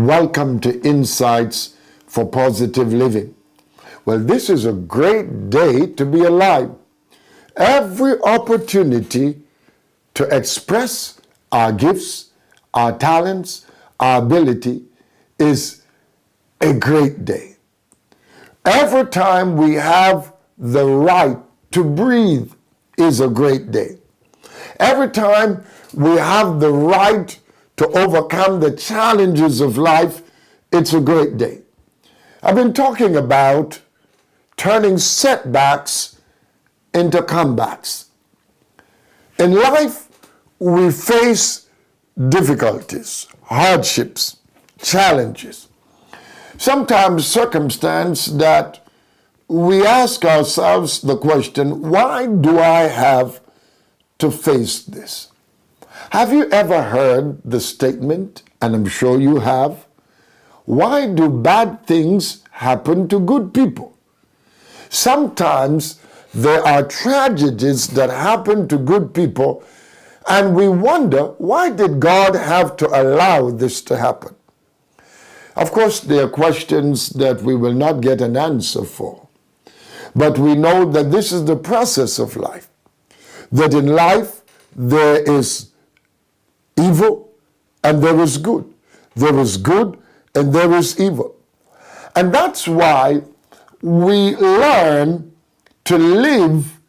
Welcome to Insights for Positive Living. Well, this is a great day to be alive. Every opportunity to express our gifts, our talents, our ability is a great day. Every time we have the right to breathe is a great day. Every time we have the right to overcome the challenges of life, it's a great day. I've been talking about turning setbacks into comebacks. In life, we face difficulties, hardships, challenges. Sometimes circumstance that we ask ourselves the question, why do I have to face this? Have you ever heard the statement, and I'm sure you have, why do bad things happen to good people? Sometimes there are tragedies that happen to good people, and we wonder, why did God have to allow this to happen? Of course, there are questions that we will not get an answer for, but we know that this is the process of life, that in life there is evil and there is good. There is good and there is evil. And that's why we learn to live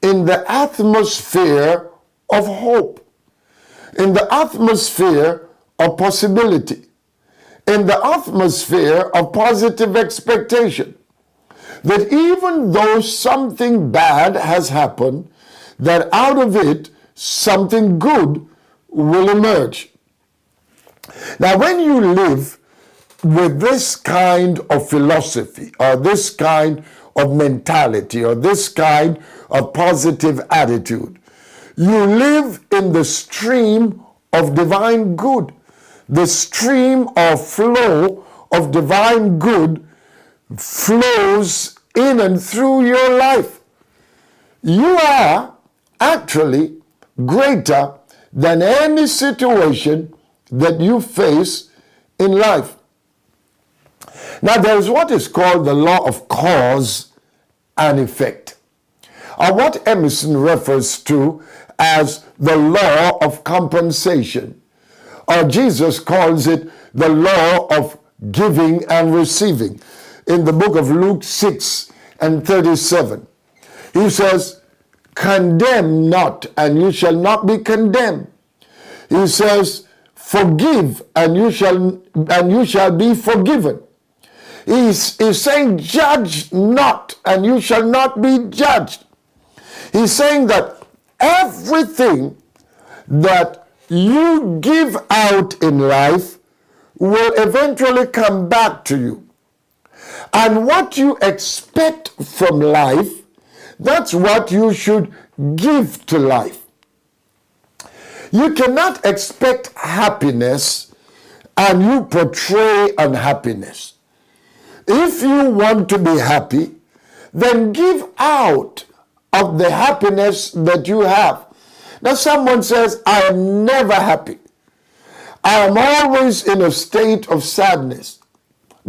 in the atmosphere of hope, in the atmosphere of possibility, in the atmosphere of positive expectation. That even though something bad has happened, that out of it something good will emerge. Now, when you live with this kind of philosophy, or this kind of mentality, or this kind of positive attitude, you live in the stream of divine good. The stream or flow of divine good flows in and through your life. You are actually greater than any situation that you face in life. Now, there is what is called the law of cause and effect, or what Emerson refers to as the law of compensation, or Jesus calls it the law of giving and receiving. In the book of Luke 6:37, he says, condemn not, and you shall not be condemned. He says, forgive, and you shall be forgiven. He's saying, judge not, and you shall not be judged. He's saying that everything that you give out in life will eventually come back to you. And what you expect from life, that's what you should give to life. You cannot expect happiness and you portray unhappiness. If you want to be happy, then give out of the happiness that you have. Now, someone says, I am never happy. I am always in a state of sadness.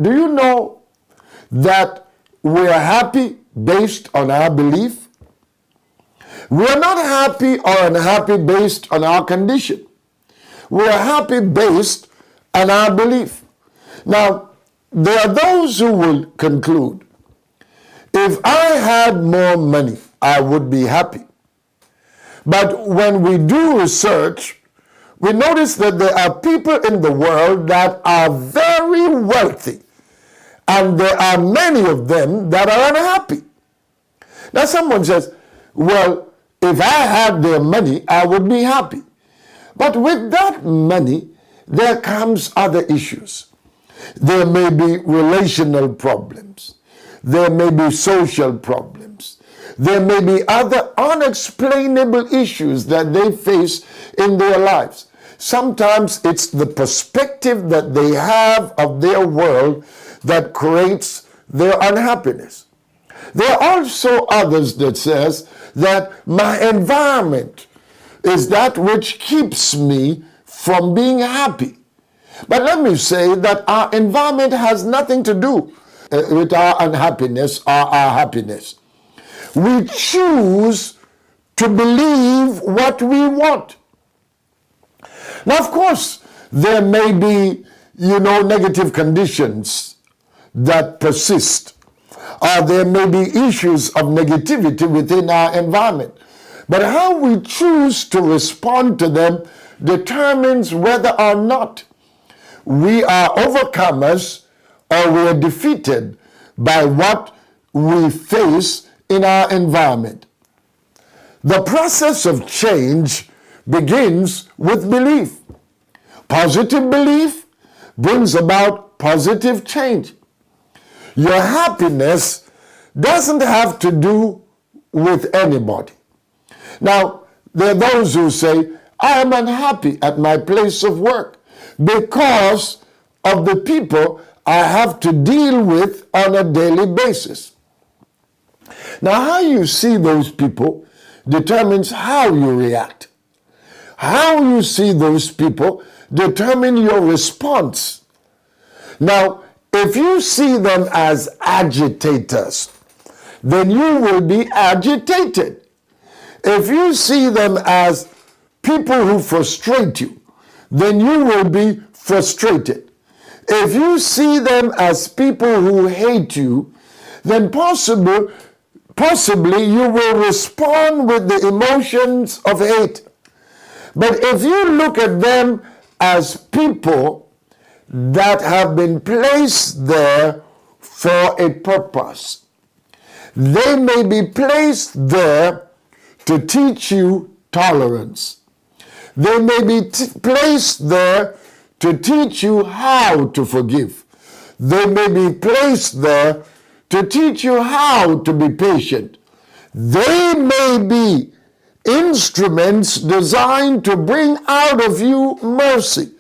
Do you know that we are happy based on our belief? We are not happy or unhappy based on our condition. We are happy based on our belief. Now, there are those who will conclude, if I had more money, I would be happy. But when we do research, we notice that there are people in the world that are very wealthy, and there are many of them that are unhappy. Now, someone says, well, if I had their money, I would be happy. But with that money, there comes other issues. There may be relational problems. There may be social problems. There may be other unexplainable issues that they face in their lives. Sometimes it's the perspective that they have of their world that creates their unhappiness. There are also others that says that my environment is that which keeps me from being happy. But let me say that our environment has nothing to do with our unhappiness or our happiness. We choose to believe what we want. Now, of course, there may be, negative conditions that persist, or there may be issues of negativity within our environment. But how we choose to respond to them determines whether or not we are overcomers or we are defeated by what we face in our environment. The process of change begins with belief. Positive belief brings about positive change. Your happiness doesn't have to do with anybody. Now, there are those who say, I am unhappy at my place of work because of the people I have to deal with on a daily basis. Now, how you see those people determines how you react. How you see those people determine your response. Now, if you see them as agitators, then you will be agitated. If you see them as people who frustrate you, then you will be frustrated. If you see them as people who hate you, then possibly you will respond with the emotions of hate. But if you look at them as people that have been placed there for a purpose, they may be placed there to teach you tolerance. They may be placed there to teach you how to forgive. They may be placed there to teach you how to be patient. They may be instruments designed to bring out of you mercy.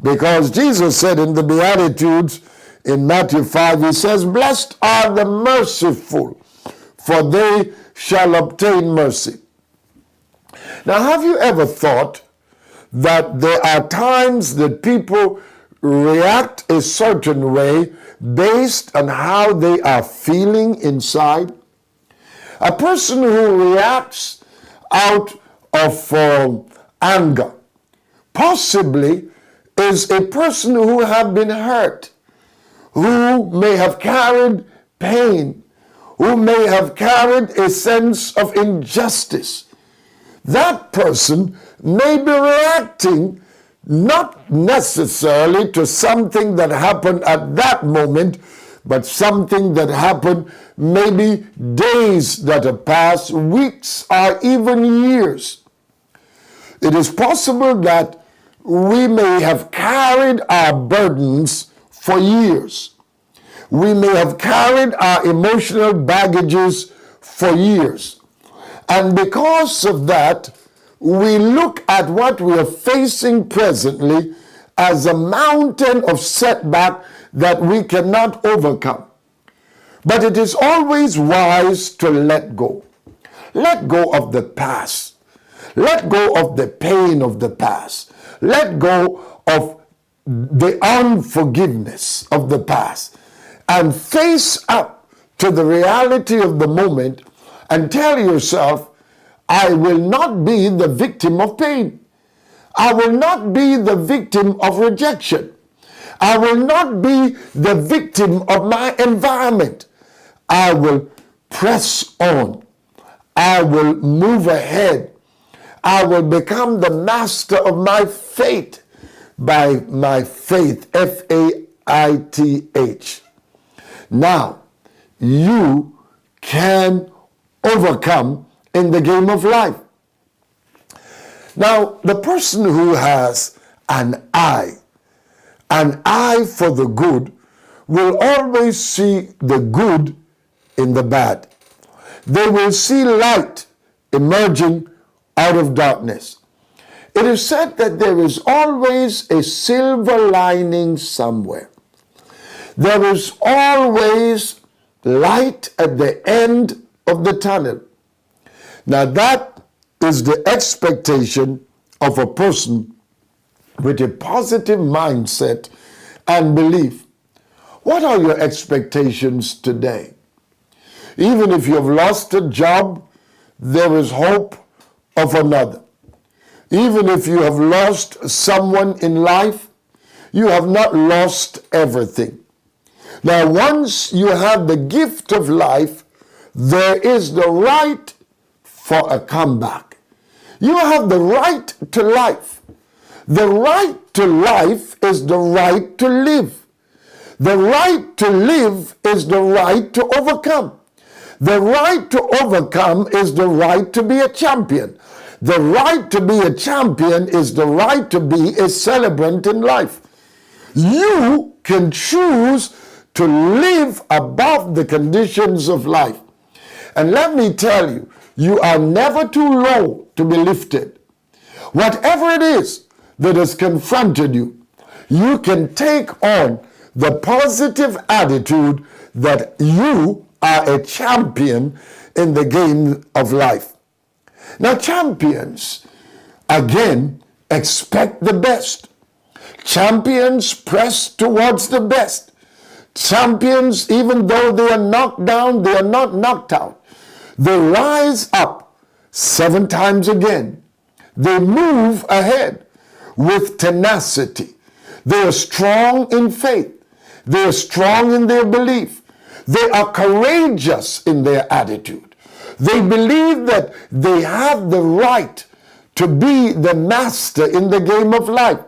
Because Jesus said in the Beatitudes in Matthew 5, he says, blessed are the merciful, for they shall obtain mercy. Now, have you ever thought that there are times that people react a certain way based on how they are feeling inside? A person who reacts out of anger possibly is a person who have been hurt, who may have carried pain, who may have carried a sense of injustice. That person may be reacting not necessarily to something that happened at that moment, but something that happened maybe days that have passed, weeks, or even years. It is possible that we may have carried our burdens for years. We may have carried our emotional baggages for years. And because of that, we look at what we are facing presently as a mountain of setback that we cannot overcome. But it is always wise to let go. Let go of the past. Let go of the pain of the past. Let go of the unforgiveness of the past and face up to the reality of the moment and tell yourself, I will not be the victim of pain. I will not be the victim of rejection. I will not be the victim of my environment. I will press on. I will move ahead. I will become the master of my fate by my faith, Faith. Now, you can overcome in the game of life. Now, the person who has an eye for the good, will always see the good in the bad. They will see light emerging out of darkness. It is said that there is always a silver lining somewhere. There is always light at the end of the tunnel. Now that is the expectation of a person with a positive mindset and belief. What are your expectations today? Even if you have lost a job, there is hope of another. Even if you have lost someone in life, you have not lost everything. Now, once you have the gift of life, there is the right for a comeback. You have the right to life. The right to life is the right to live. The right to live is the right to overcome. The right to overcome is the right to be a champion. The right to be a champion is the right to be a celebrant in life. You can choose to live above the conditions of life. And let me tell you, you are never too low to be lifted. Whatever it is that has confronted you, you can take on the positive attitude that you are a champion in the game of life. Now, champions, again, expect the best. Champions press towards the best. Champions, even though they are knocked down, they are not knocked out. They rise up 7 times again. They move ahead with tenacity. They are strong in faith. They are strong in their belief. They are courageous in their attitude. They believe that they have the right to be the master in the game of life.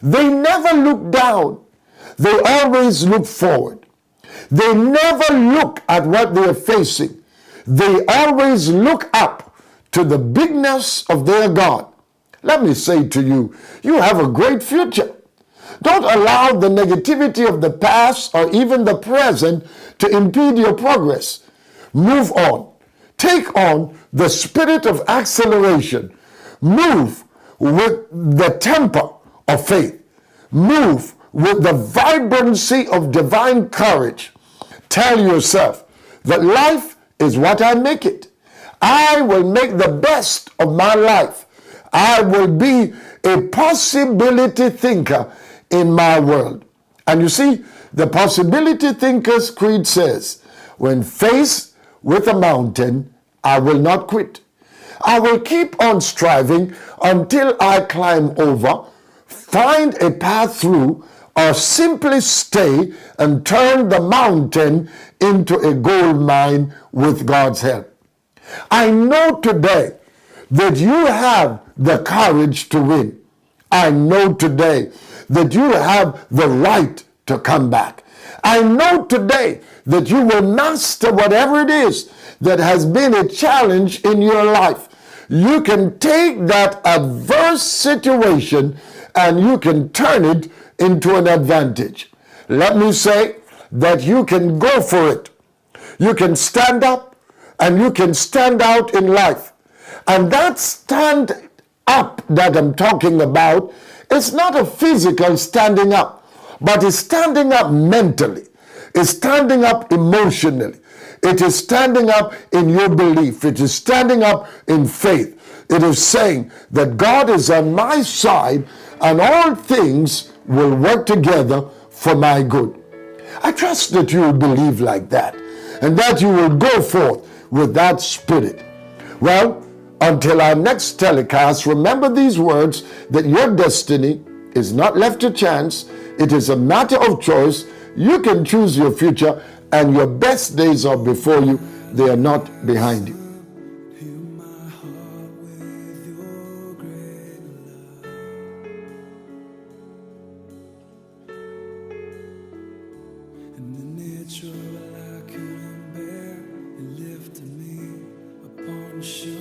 They never look down. They always look forward. They never look at what they are facing. They always look up to the bigness of their God. Let me say to you, you have a great future. Don't allow the negativity of the past or even the present to impede your progress. Move on. Take on the spirit of acceleration. Move with the temper of faith. Move with the vibrancy of divine courage. Tell yourself that life is what I make it. I will make the best of my life. I will be a possibility thinker in my world. And you see, the Possibility Thinkers Creed says, when faced with a mountain, I will not quit. I will keep on striving until I climb over, find a path through, or simply stay and turn the mountain into a gold mine with God's help. I know today that you have the courage to win. I know today that you have the right to come back. I know today that you will master whatever it is that has been a challenge in your life. You can take that adverse situation and you can turn it into an advantage. Let me say that you can go for it. You can stand up and you can stand out in life. And that stand up that I'm talking about is not a physical standing up, but it's standing up mentally. It's standing up emotionally. It is standing up in your belief. It is standing up in faith. It is saying that God is on my side and all things will work together for my good. I trust that you will believe like that and that you will go forth with that spirit. Well, until our next telecast, remember these words that your destiny is not left to chance. It is a matter of choice. You can choose your future and your best days are before you. They are not behind you. Sure.